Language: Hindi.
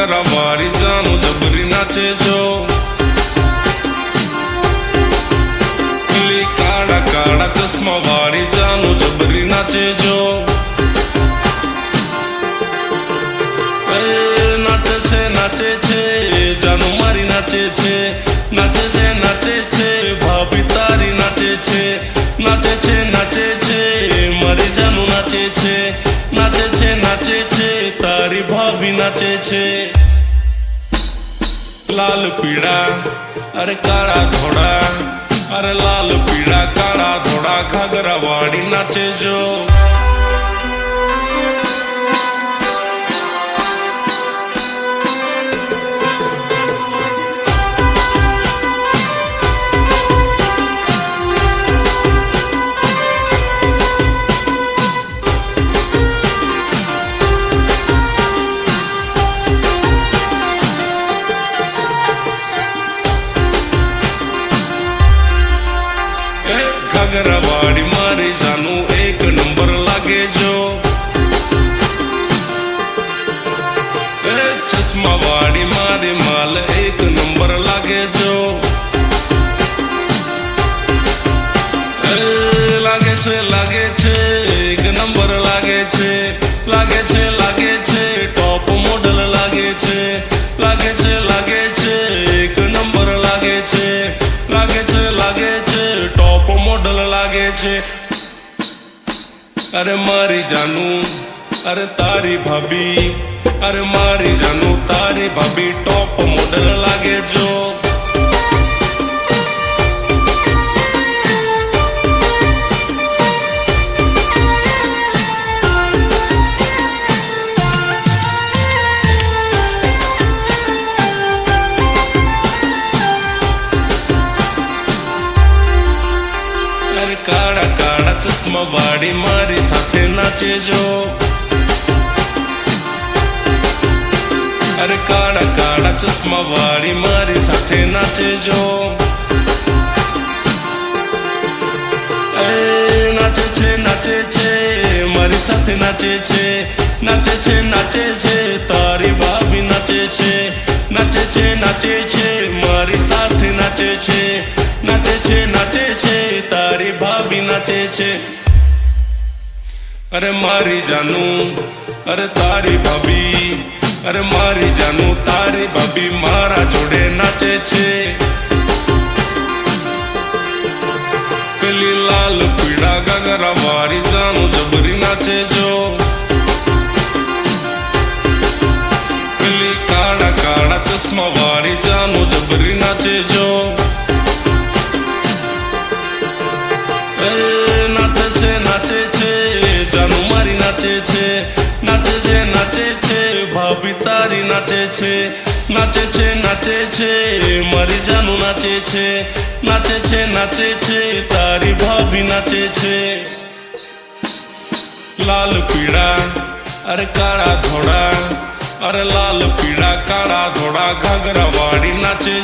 घाघरा मारी जानू जबरी नाचे जो पीली काड़ा काड़ा चश्मा वारी जानू जबरी नाचे जो नाचे छे जानू मारी नाचे छे भाभी तारी नाचे छे मारी जानू नाचे छे तारी भाभी नाचे छे। लाल पीड़ा अरे काड़ा धोड़ा अरे लाल पीड़ा काड़ा धोड़ा घाघरा वाड़ी नाचे जो घाघरा वाड़ी मारी जानू एक नंबर लागे जो चश्मा वाड़ी मारी माल एक नंबर लागे जो लागे छे एक नंबर लागे छे टॉप मॉडल लागे छे एक नंबर लागे छे टॉप मॉडल लागे छे। अरे मारी जानू अरे तारी भाभी अरे मारी जानू तारी भाभी टॉप मॉडल लागे जो काड़ा काड़ा चश्मा वाड़ी मारी साथे नाचे जो अरे काड़ा काड़ा चश्मा वाड़ी मारी साथे नाचे जो नाचे छे मारी साथे नाचे छे तारी भाभी नाचे छे मारी साथे नाचे छे तारी भाभी नाचे छे। अरे मारी जानू अरे तारी भाभी अरे मारी जानू तारी भाभी मारा जोड़े नाचे छे। पेली लाल पीड़ा घाघरा वारी जानू जबरी नाचे जो पेली काड़ा काड़ा चश्मा वारी जानू जबरी नाचे जो जानू मारी नाचे छे भाभी तारी नाचे छे मारी जानू नाचे छे तारी भाभी नाचे छे। लाल पीड़ा अरे काड़ा धोड़ा अरे लाल पीड़ा काड़ा धोड़ा घाघरा वाड़ी नाचे